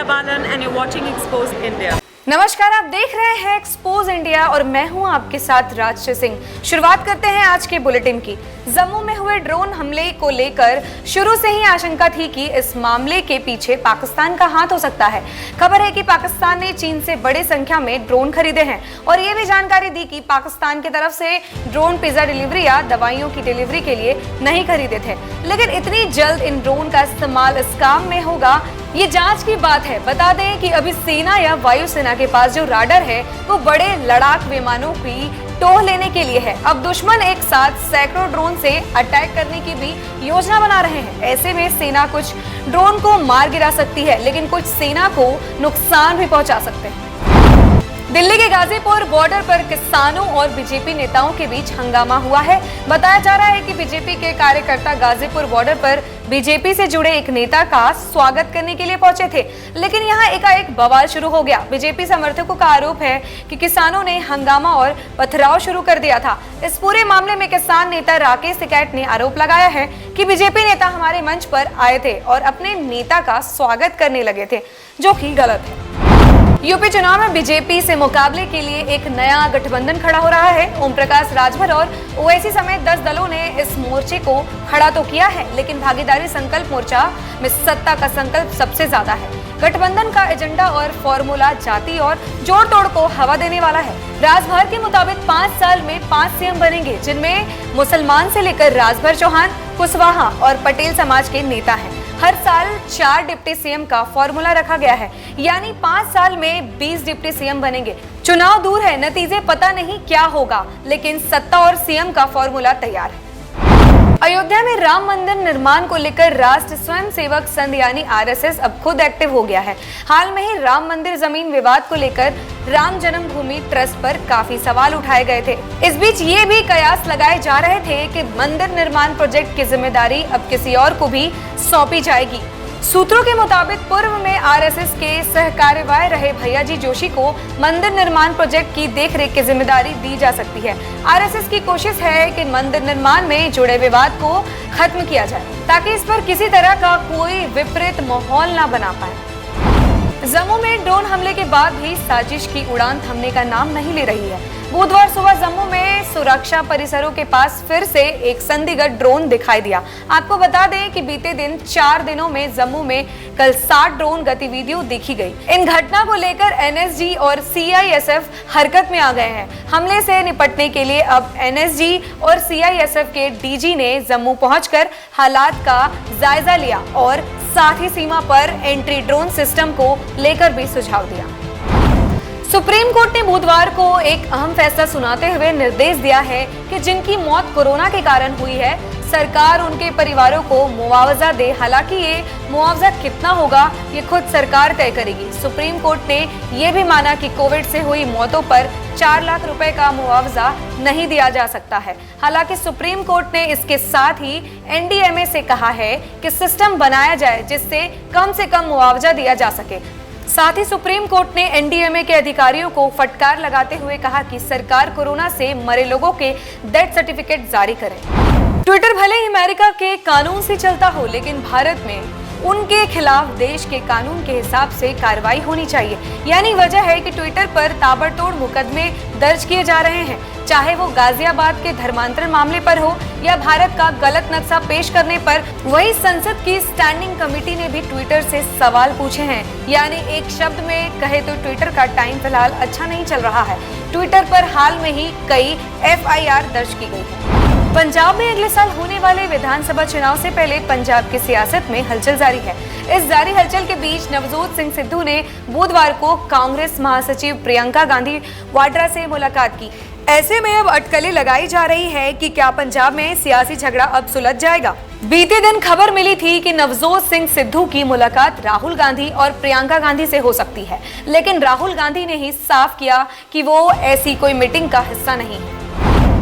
Balan and you're watching Expose India. नमस्कार, आप देख रहे हैं एक्सपोज इंडिया और मैं हूं आपके साथ राजश्री सिंह। शुरुआत करते हैं आज के बुलेटिन की। जम्मू में हुए ड्रोन हमले को लेकर शुरू से ही आशंका थी कि इस मामले के पीछे पाकिस्तान का हाथ हो सकता है। खबर है कि पाकिस्तान ने चीन से बड़ी संख्या में ड्रोन खरीदे हैं और ये भी जानकारी दी कि पाकिस्तान की तरफ से ड्रोन पिज्जा डिलीवरी या दवाइयों की डिलीवरी के लिए नहीं खरीदे थे, लेकिन इतनी जल्द इन ड्रोन का इस्तेमाल इस काम में होगा, ये जांच की बात है। बता दें कि अभी सेना या वायुसेना के पास जो राडार है वो बड़े लड़ाक विमानों की टोह लेने के लिए है। अब दुश्मन एक साथ सैकड़ों ड्रोन से अटैक करने की भी योजना बना रहे हैं। ऐसे में सेना कुछ ड्रोन को मार गिरा सकती है, लेकिन कुछ सेना को नुकसान भी पहुंचा सकते हैं। दिल्ली के गाजीपुर बॉर्डर पर किसानों और बीजेपी नेताओं के बीच हंगामा हुआ है। बताया जा रहा है कि बीजेपी के कार्यकर्ता गाजीपुर बॉर्डर पर बीजेपी से जुड़े एक नेता का स्वागत करने के लिए पहुंचे थे, लेकिन यहां एकाएक बवाल शुरू हो गया। बीजेपी समर्थकों का आरोप है कि किसानों ने हंगामा और पथराव शुरू कर दिया था। इस पूरे मामले में किसान नेता राकेश टिकैत ने आरोप लगाया है कि बीजेपी नेता हमारे मंच पर आए थे और अपने नेता का स्वागत करने लगे थे, जो कि गलत है। यूपी चुनाव में बीजेपी से मुकाबले के लिए एक नया गठबंधन खड़ा हो रहा है। ओम प्रकाश राजभर और ओवैसी समेत 10 दलों ने इस मोर्चे को खड़ा तो किया है, लेकिन भागीदारी संकल्प मोर्चा में सत्ता का संकल्प सबसे ज्यादा है। गठबंधन का एजेंडा और फॉर्मूला जाति और जोड़ तोड़ को हवा देने वाला है। राजभर के मुताबिक 5 साल में 5 सीएम बनेंगे, जिनमें मुसलमान से लेकर राजभर, चौहान, कुशवाहा और पटेल समाज के नेता हैं। हर साल 4 डिप्टी सीएम का फॉर्मूला रखा गया है, यानी 5 साल में 20 डिप्टी सीएम बनेंगे। चुनाव दूर है, नतीजे पता नहीं क्या होगा, लेकिन सत्ता और सीएम का फॉर्मूला तैयार है। अयोध्या में राम मंदिर निर्माण को लेकर राष्ट्रीय स्वयंसेवक संघ यानी आरएसएस अब खुद एक्टिव हो गया है। हाल में ही राम मंदिर जमीन विवाद को लेकर राम जन्मभूमि ट्रस्ट पर काफी सवाल उठाए गए थे। इस बीच ये भी कयास लगाए जा रहे थे कि मंदिर निर्माण प्रोजेक्ट की जिम्मेदारी अब किसी और को भी सौंपी जाएगी। सूत्रों के मुताबिक पूर्व में आरएसएस के सहकार्यवाह रहे भैयाजी जोशी को मंदिर निर्माण प्रोजेक्ट की देखरेख की जिम्मेदारी दी जा सकती है। आरएसएस की कोशिश है कि मंदिर निर्माण में जुड़े विवाद को खत्म किया जाए, ताकि इस पर किसी तरह का कोई विपरीत माहौल न बना पाए। जम्मू में ड्रोन हमले के बाद भी साजिश की उड़ान थमने का नाम नहीं ले रही है। बुधवार सुबह जम्मू में सुरक्षा परिसरों के पास फिर से एक संदिग्ध ड्रोन दिखाई दिया। आपको बता दें कि बीते दिन 4 दिनों में जम्मू में कल 60 ड्रोन गतिविधियां देखी गई। इन घटना को लेकर एनएसजी और सीआईएसएफ हरकत में आ गए हैं। हमले से निपटने के लिए अब एनएसजी और सीआईएसएफ के डीजी ने जम्मू पहुंचकर हालात का जायजा लिया और साथ ही सीमा पर एंट्री ड्रोन सिस्टम को लेकर भी सुझाव दिया। सुप्रीम कोर्ट ने बुधवार को एक अहम फैसला सुनाते हुए निर्देश दिया है कि जिनकी मौत कोरोना के कारण हुई है, सरकार उनके परिवारों को मुआवजा दे। हालांकि ये मुआवजा कितना होगा ये खुद सरकार तय करेगी। सुप्रीम कोर्ट ने ये भी माना कि कोविड से हुई मौतों पर 4 लाख रुपए का मुआवजा नहीं दिया जा सकता है। हालांकि सुप्रीम कोर्ट ने इसके साथ ही एनडीएमए से कहा है कि सिस्टम बनाया जाए जिससे कम से कम मुआवजा दिया जा सके। साथ ही सुप्रीम कोर्ट ने एनडीएमए के अधिकारियों को फटकार लगाते हुए कहा कि सरकार कोरोना से मरे लोगों के डेथ सर्टिफिकेट जारी करे। ट्विटर भले ही अमेरिका के कानून से चलता हो, लेकिन भारत में उनके खिलाफ देश के कानून के हिसाब से कार्रवाई होनी चाहिए। यानी वजह है कि ट्विटर पर ताबड़तोड़ मुकदमे दर्ज किए जा रहे हैं, चाहे वो गाजियाबाद के धर्मांतरण मामले पर हो या भारत का गलत नक्शा पेश करने पर। वही संसद की स्टैंडिंग कमेटी ने भी ट्विटर से सवाल पूछे हैं। यानी एक शब्द में कहे तो ट्विटर का टाइम फिलहाल अच्छा नहीं चल रहा है। ट्विटर पर हाल में ही कई एफआईआर दर्ज की गई है। पंजाब में अगले साल होने वाले विधानसभा चुनाव से पहले पंजाब की सियासत में हलचल जारी है। इस जारी हलचल के बीच नवजोत सिंह सिद्धू ने बुधवार को कांग्रेस महासचिव प्रियंका गांधी वाड्रा से मुलाकात की। ऐसे में अब अटकलें लगाई जा रही है कि क्या पंजाब में सियासी झगड़ा अब सुलझ जाएगा। बीते दिन खबर मिली थी कि नवजोत सिंह सिद्धू की मुलाकात राहुल गांधी और प्रियंका गांधी से हो सकती है, लेकिन राहुल गांधी ने ही साफ किया कि वो ऐसी कोई मीटिंग का हिस्सा नहीं है।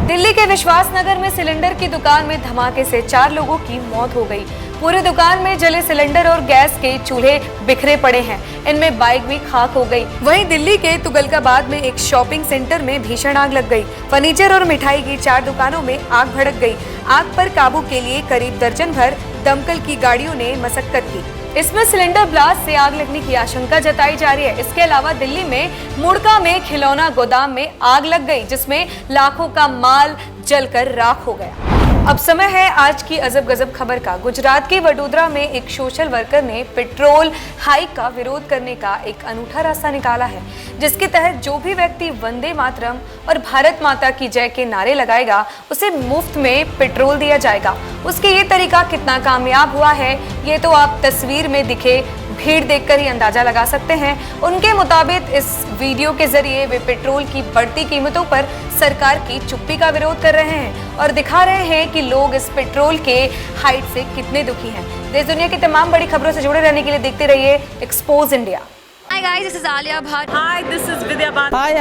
दिल्ली के विश्वास नगर में सिलेंडर की दुकान में धमाके से 4 लोगों की मौत हो गई। पूरी दुकान में जले सिलेंडर और गैस के चूल्हे बिखरे पड़े हैं। इनमें बाइक भी खाक हो गई। वहीं दिल्ली के तुगलकाबाद में एक शॉपिंग सेंटर में भीषण आग लग गई। फर्नीचर और मिठाई की 4 दुकानों में आग भड़क गई। आग पर काबू के लिए करीब दर्जन भर दमकल की गाड़ियों ने मशक्कत की। इसमें सिलेंडर ब्लास्ट से आग लगने की आशंका जताई जा रही है। इसके अलावा दिल्ली में मुड़का में खिलौना गोदाम में आग लग गई, जिसमें लाखों का माल जलकर राख हो गया। अब समय है आज की अजब गजब खबर का। गुजरात के वडोदरा में एक सोशल वर्कर ने पेट्रोल हाइक का विरोध करने का एक अनूठा रास्ता निकाला है, जिसके तहत जो भी व्यक्ति वंदे मातरम और भारत माता की जय के नारे लगाएगा उसे मुफ्त में पेट्रोल दिया जाएगा। उसके ये तरीका कितना कामयाब हुआ है ये तो आप तस्वीर में दिखे भीड़ देखकर ही अंदाजा लगा सकते हैं। उनके मुताबिक इस वीडियो के जरिए वे पेट्रोल की बढ़ती कीमतों पर सरकार की चुप्पी का विरोध कर रहे हैं और दिखा रहे हैं कि लोग इस पेट्रोल के हाइट से कितने दुखी हैं। देश दुनिया की तमाम बड़ी खबरों से जुड़े रहने के लिए देखते रहिए expose India. Hi guys, this is Alia Bhatt. Hi, this is Vidya Bhatt. Hi,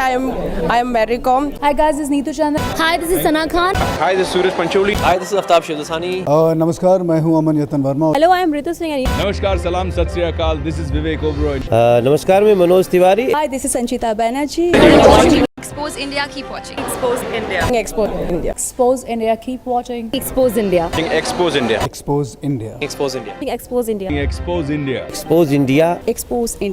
I am Mary Com. Hi guys, this is Neetu Chandra. Hi, this is Sana Khan. Hi, this is Suraj Pancholi. Hi, this is Aftab Shivdasani. नमस्कार, मैं हूं अमन यतन Verma. Hello, I am Ritu Singh. नमस्कार, सलाम, सत श्री अकाल. This is Vivek Oberoi. नमस्कार, मैं Manoj Tiwari. Hi, this is Sanchita Banerjee. Expose India, keep watching. Expose India. Expose India. Expose India. Keep watching. Expose India. Expose India. Expose India. Expose India. Expose India. Expose India. Expose India. Expose India.